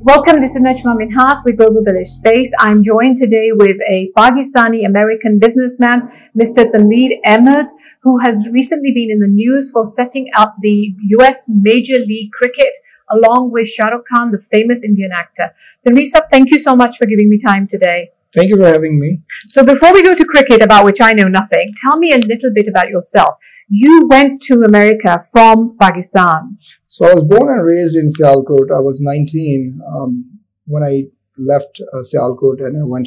Welcome, this is Najma Minhas with Global Village Space. I'm joined today with a Pakistani-American businessman, Mr. Tanweer Ahmed, who has recently been in the news for setting up the US Major League Cricket along with Shahrukh Khan, the famous Indian actor. Tanweer sir, thank you so much for giving me time today. Thank you for having me. So before we go to cricket, about which I know nothing, tell me a little bit about yourself. You went to America from Pakistan. So I was born and raised in Sialkot. I was 19 when I left Sialkot and I went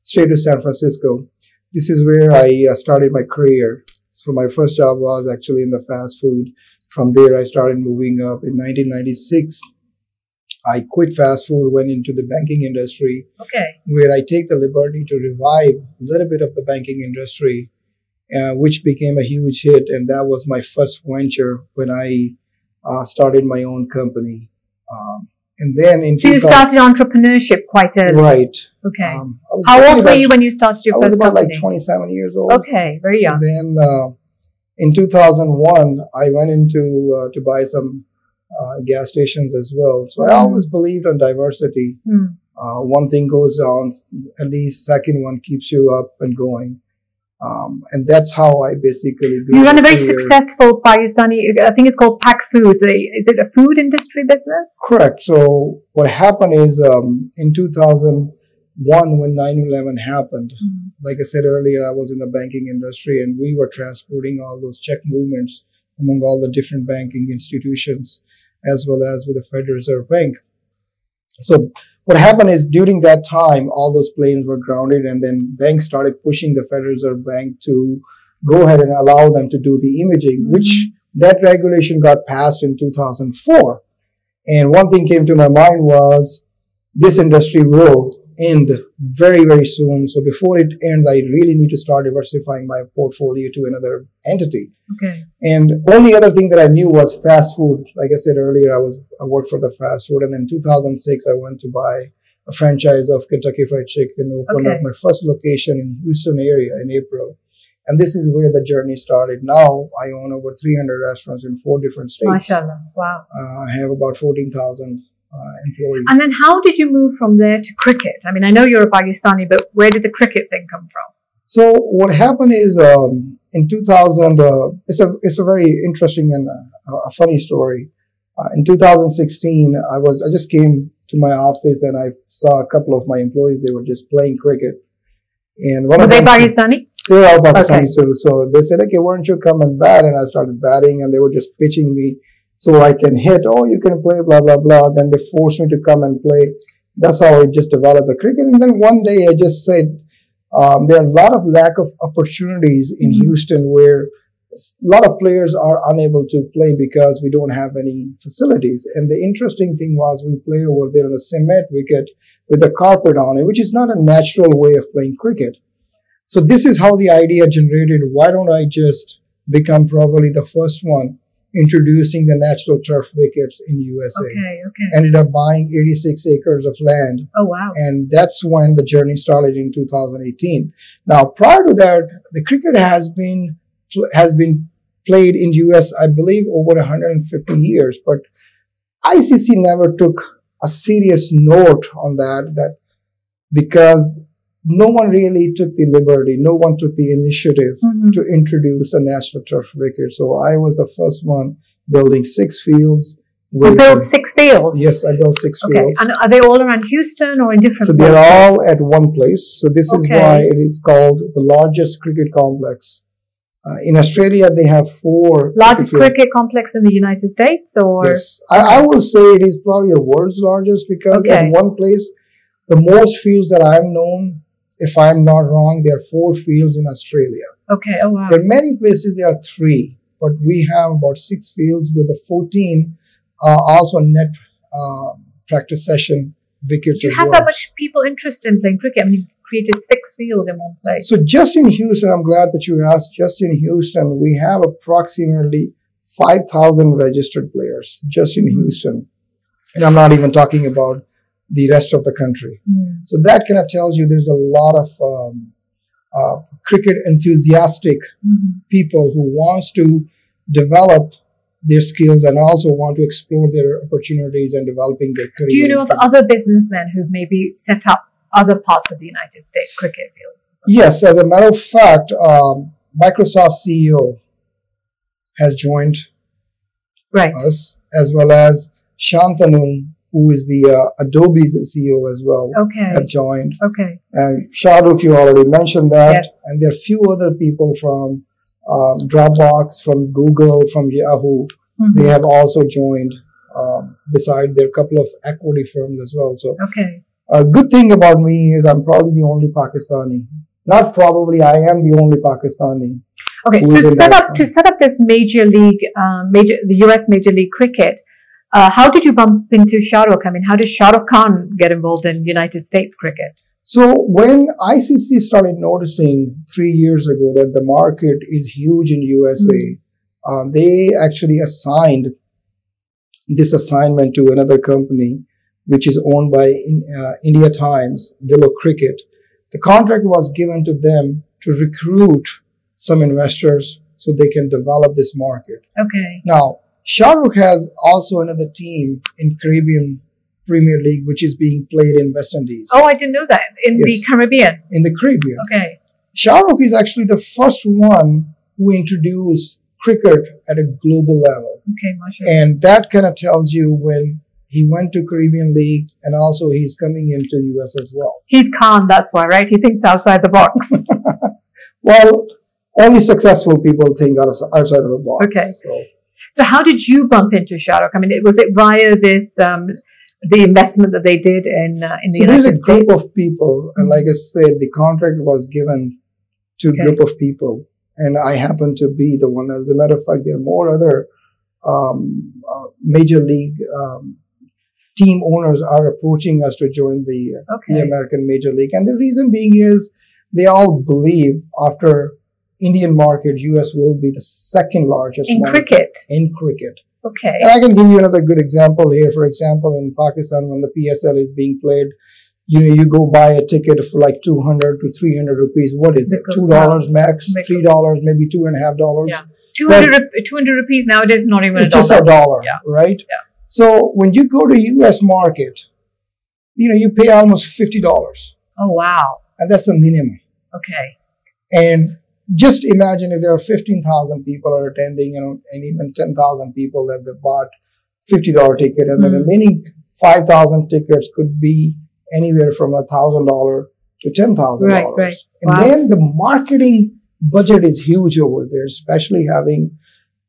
straight to San Francisco. This is where I started my career. So my first job was actually in the fast food. From there, I started moving up. In 1996, I quit fast food, went into the banking industry, where I take the liberty to revive a little bit of the banking industry, which became a huge hit. And that was my first venture when I started my own company. And then in So you started entrepreneurship quite early. Right. Okay. How old were you when you started your first company? I was about like 27 years old. Okay, very young. And then in 2001, I went into to buy some gas stations as well. So I always believed in diversity. One thing goes on, at least second one keeps you up and going. And that's how I basically grew. You run a very successful Pakistani, I think it's called Pak Foods. Is it a food industry business? Correct. So what happened is in 2001 when 9/11 happened, like I said earlier, I was in the banking industry and we were transporting all those check movements among all the different banking institutions as well as with the Federal Reserve Bank. So what happened is during that time, all those planes were grounded and then banks started pushing the Federal Reserve Bank to go ahead and allow them to do the imaging, which that regulation got passed in 2004. And one thing came to my mind was this industry will end very, very soon. So before it ends, I really need to start diversifying my portfolio to another entity. Okay. And only other thing that I knew was fast food. Like I said earlier, I worked for the fast food. And then in 2006, I went to buy a franchise of Kentucky Fried Chicken, opened up my first location in Houston area in April. And this is where the journey started. Now I own over 300 restaurants in 4 different states. MashaAllah. Wow. I have about 14,000 employees. And then how did you move from there to cricket? I mean, I know you're a Pakistani, but where did the cricket thing come from? So what happened is in 2000, it's a very interesting and a funny story. In 2016, I just came to my office and I saw a couple of my employees. They were just playing cricket. And were they Pakistani? They were all Pakistani too. So they said, okay, why don't you come and bat? And I started batting and they were just pitching me so I can hit. Oh, you can play, blah, blah, blah. Then they forced me to come and play. That's how I just developed the cricket. And then one day I just said, there are a lot of lack of opportunities in Houston where a lot of players are unable to play because we don't have any facilities. And the interesting thing was we play over there on a cement wicket with a carpet on it, which is not a natural way of playing cricket. So this is how the idea generated. Why don't I just become probably the first one introducing the natural turf wickets in USA. Ended up buying 86 acres of land. Oh, wow. And that's when the journey started in 2018. Now, prior to that, the cricket has been played in US, I believe, over 150 years. But ICC never took a serious note on that because no one really took the liberty, no one took the initiative to introduce a national turf wicket. So I was the first one building 6 fields. You built 6 fields? Yes, I built 6 fields. And are they all around Houston or in different places? So they're all at one place. So this is why it is called the largest cricket complex. In Australia, they have 4. Largest cricket complex in the United States? Or? Yes. I will say it is probably the world's largest because at one place, the most fields that I've known, if I'm not wrong, there are 4 fields in Australia. Okay, oh wow. There are many places there are 3, but we have about 6 fields with the 14 also net practice session wickets. Do you have that much people interested in playing cricket? I mean, you created 6 fields in one place. So just in Houston, I'm glad that you asked, just in Houston, we have approximately 5,000 registered players just in Houston. And I'm not even talking about the rest of the country. So that kind of tells you there's a lot of cricket enthusiastic people who wants to develop their skills and also want to explore their opportunities and developing their career. Do you know of other businessmen who've maybe set up other parts of the United States cricket fields? Yes, as a matter of fact, Microsoft CEO has joined us, as well as Shantanu, who is the Adobe's CEO as well, have joined. And Shahrukh, you already mentioned that. Yes. And there are a few other people from Dropbox, from Google, from Yahoo. They have also joined, beside their couple of equity firms as well. So a good thing about me is I'm probably the only Pakistani. Not probably, I am the only Pakistani. Okay, so to set up this major league, the US Major League Cricket, how did you bump into Shahrukh? I mean, how did Shahrukh Khan get involved in United States cricket? So when ICC started noticing 3 years ago that the market is huge in USA, they actually assigned this assignment to another company, which is owned by India Times, Willow Cricket. The contract was given to them to recruit some investors so they can develop this market. Now, Shahrukh has also another team in Caribbean Premier League, which is being played in West Indies. Oh, I didn't know that. In the Caribbean? In the Caribbean. Shahrukh is actually the first one who introduced cricket at a global level. And that kind of tells you when he went to Caribbean League, and also he's coming into US as well. He's calm, that's why, right? He thinks outside the box. Well, only successful people think outside of the box. So how did you bump into Shahrukh? I mean, was it via this, the investment that they did in the United States? So there's a group of people, and like I said, the contract was given to a group of people, and I happen to be the one. As a matter of fact, there are more other major league team owners are approaching us to join the American Major League. And the reason being is they all believe after Indian market, US will be the second largest market in cricket. And I can give you another good example here. For example, in Pakistan, when the PSL is being played, you go buy a ticket for like 200 to 300 rupees. What is it? $2 max, $3, maybe $2.50. Yeah. 200 rupees nowadays, not even it's just a dollar, right? So when you go to US market, you pay almost $50. Oh, wow. And that's the minimum. And just imagine if there are 15,000 people are attending, and even 10,000 people that have bought $50 ticket, and the remaining 5,000 tickets could be anywhere from $1,000 to $10,000. And then the marketing budget is huge over there, especially having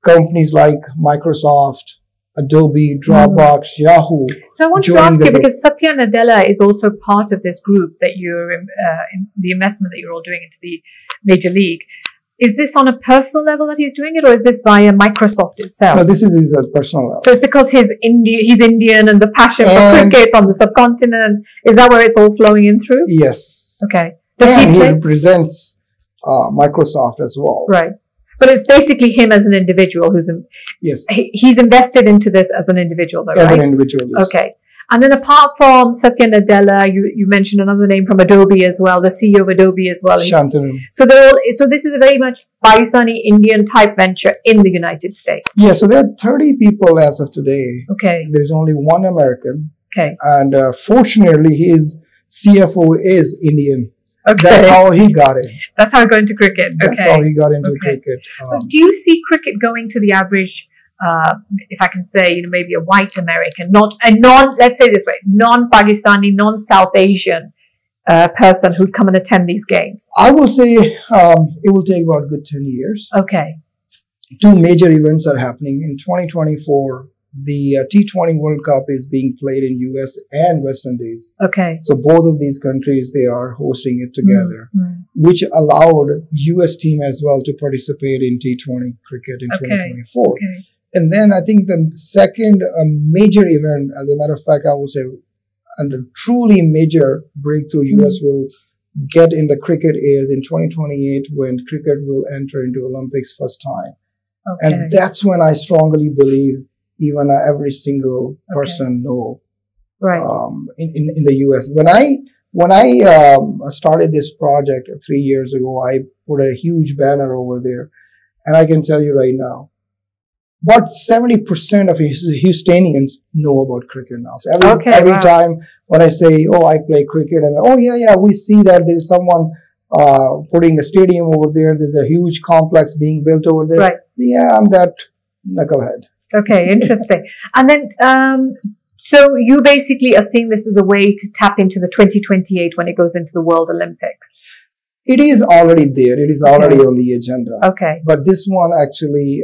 companies like Microsoft, Adobe, Dropbox, Yahoo. So I want to ask you, because Satya Nadella is also part of this group that you're in the investment that you're all doing into the Major League. Is this on a personal level that he's doing it, or is this via Microsoft itself? No, this is his personal level. So it's because he's Indian and the passion for cricket from the subcontinent. Is that where it's all flowing in through? Yes. Does he represents Microsoft as well. But it's basically him as an individual he's invested into this as an individual, though, As an individual, yes. And then apart from Satya Nadella, you mentioned another name from Adobe as well, the CEO of Adobe as well. Shantanu. So this is a very much Pakistani Indian type venture in the United States. Yeah, so there are 30 people as of today. There's only one American. And fortunately, his CFO is Indian. That's how he got it. That's how he got into cricket. That's how he got into cricket. But do you see cricket going to the average, if I can say, maybe a white American, let's say this way, non-Pakistani, non-South Asian person who'd come and attend these games? I will say it will take about a good 10 years. Two major events are happening. In 2024, the T20 World Cup is being played in US and West Indies. So both of these countries, they are hosting it together, which allowed US team as well to participate in T20 cricket in 2024. And then I think the second major event, as a matter of fact, I would say, and a truly major breakthrough US will get in the cricket is in 2028 when cricket will enter into Olympics first time. And that's when I strongly believe even every single person know in the US. When I started this project 3 years ago, I put a huge banner over there, and I can tell you right now, But 70% of Houstonians know about cricket now. So every wow. time when I say, oh, I play cricket, and oh, yeah, we see that there's someone putting a stadium over there. There's a huge complex being built over there. Right. Yeah, I'm that knucklehead. Okay, interesting. And then, so you basically are seeing this as a way to tap into the 2028 when it goes into the World Olympics. It is already there. It is already on the agenda. Okay. But this one actually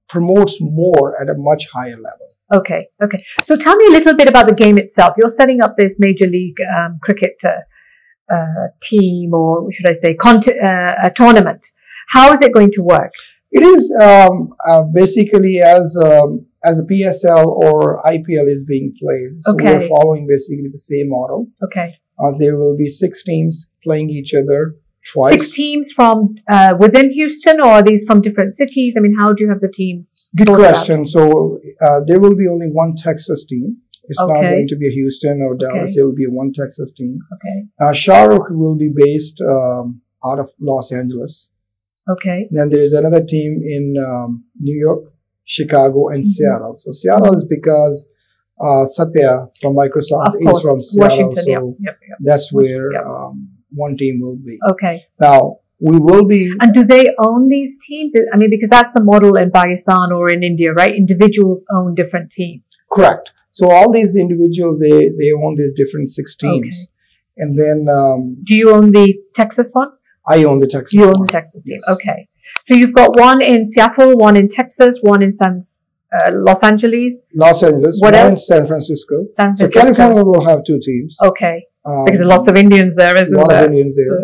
promotes more at a much higher level. Okay. So tell me a little bit about the game itself. You're setting up this Major League cricket team, or should I say, a tournament. How is it going to work? It is basically as a PSL or IPL is being played. So we're following basically the same model. Okay. There will be 6 teams playing each other twice. 6 teams from within Houston, or are these from different cities? I mean, how do you have the teams? Good question. So there will be only one Texas team. It's not going to be a Houston or Dallas. It will be one Texas team. Okay. Shahrukh will be based out of Los Angeles. Okay. Then there is another team in New York, Chicago, and Seattle. So Seattle is because Satya from Microsoft is from Seattle. Washington, so that's where one team will be. Okay. Now, we will be... And do they own these teams? I mean, because that's the model in Pakistan or in India, right? Individuals own different teams. Correct. So all these individuals, they own these different 6 teams. Okay. And then... do you own the Texas one? I own the Texas You own the Texas team. Yes. Okay. So you've got one in Seattle, one in Texas, one in Los Angeles. Los Angeles. What else? In San Francisco. San Francisco. So California will have 2 teams. Okay. Because there's lots of Indians there, isn't there? A lot of Indians there.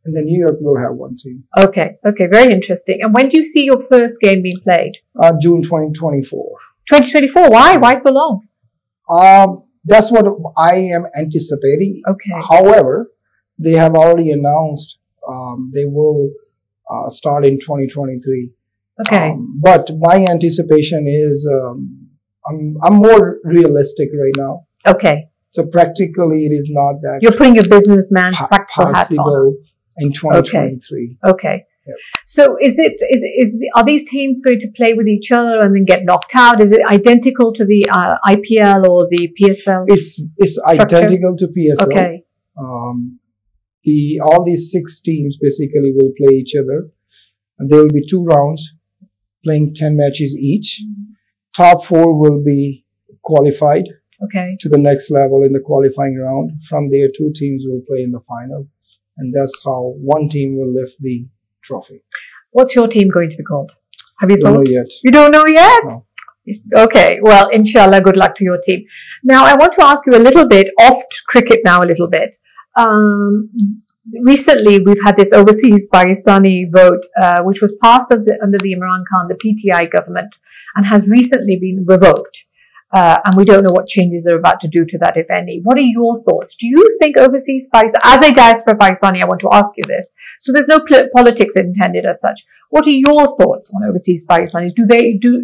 And then New York will have 1 team. Okay. Very interesting. And when do you see your first game being played? June 2024. 2024? Why? Why so long? That's what I am anticipating. Okay. However, they have already announced they will start in 2023. Okay. But my anticipation is I'm more realistic right now. Okay. So practically, it is not that you're putting your businessman's practical hat on in 2023. Okay. Yep. So are these teams going to play with each other and then get knocked out? Is it identical to the IPL or the PSL? It's identical to PSL. Okay. All these 6 teams basically will play each other, and there will be 2 rounds, playing 10 matches each. Top 4 will be qualified to the next level in the qualifying round. From there, 2 teams will play in the final, and that's how 1 team will lift the trophy. What's your team going to be called? Have you thought? Don't know yet. You don't know yet? No. Okay. Well, inshallah, good luck to your team. Now, I want to ask you a little bit, off cricket now a little bit. Recently, we've had this overseas Pakistani vote, which was passed under the Imran Khan, the PTI government, and has recently been revoked. And we don't know what changes they're about to do to that, if any. What are your thoughts? Do you think overseas Pakistan, as a diaspora Pakistani, I want to ask you this. So there's no politics intended as such. What are your thoughts on overseas Pakistanis?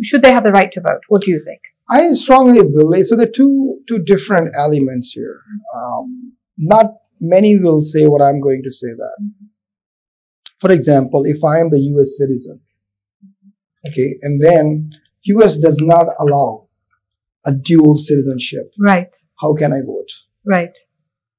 Should they have the right to vote? What do you think? I strongly believe, so there are two different elements here. Not many will say what I'm going to say that. For example, if I am the US citizen, okay, and then US does not allow a dual citizenship. Right. How can I vote? Right.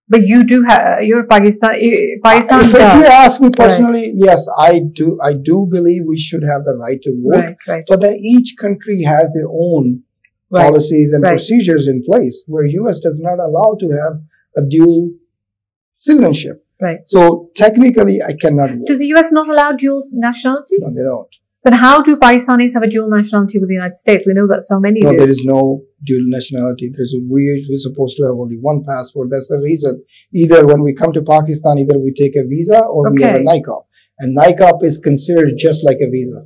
But you do have, you're Pakistan. If you ask me personally, yes, I do believe we should have the right to vote. Right. But then each country has their own policies and procedures in place, where US does not allow to have a dual citizenship. Right. So technically, I cannot vote. Does the US not allow dual nationality? No, they don't. Then how do Pakistanis have a dual nationality with the United States? We know that so many do. No, there is no dual nationality. We're supposed to have only one passport. That's the reason. Either when we come to Pakistan, either we take a visa or we have a NICOP. And NICOP is considered just like a visa.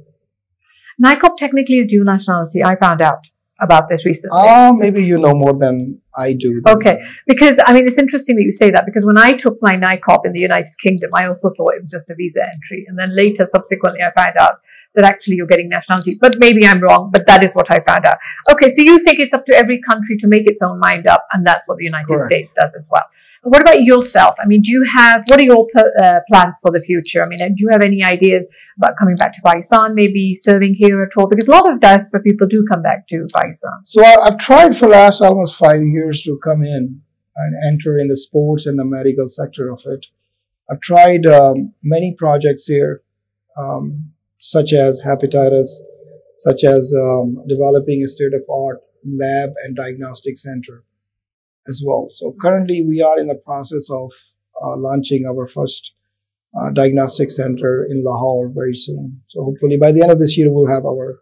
NICOP technically is dual nationality. I found out about this recently. Maybe you know more than I do. Okay. Because, I mean, it's interesting that you say that, because when I took my NICOP in the United Kingdom, I also thought it was just a visa entry. And then later, subsequently, I found out that actually you're getting nationality. But maybe I'm wrong, but that is what I found out. Okay, so you think it's up to every country to make its own mind up, and that's what the United States does as well. What about yourself? I mean, what are your plans for the future? I mean, do you have any ideas about coming back to Pakistan, maybe serving here at all? Because a lot of diaspora people do come back to Pakistan. So I've tried for the last almost 5 years to come in and enter in the sports and the medical sector of it. I've tried many projects here, such as hepatitis, such as developing a state-of-art lab and diagnostic center as well. So currently we are in the process of launching our first diagnostic center in Lahore very soon. So hopefully by the end of this year, we'll have our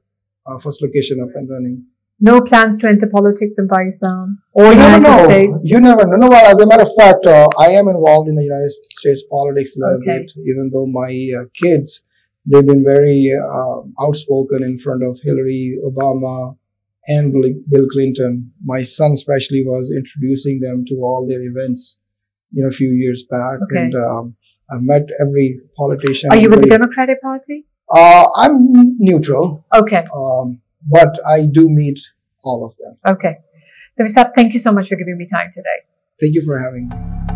first location up and running. No plans to enter politics in Pakistan or United States? You never know. No, well, as a matter of fact, I am involved in the United States politics a little bit, even though my kids, they've been very outspoken in front of Hillary, Obama, and Bill Clinton. My son especially was introducing them to all their events, a few years back. And I've met every politician. Are you with the Democratic Party? I'm neutral. Okay. But I do meet all of them. Okay. Tanweer, thank you so much for giving me time today. Thank you for having me.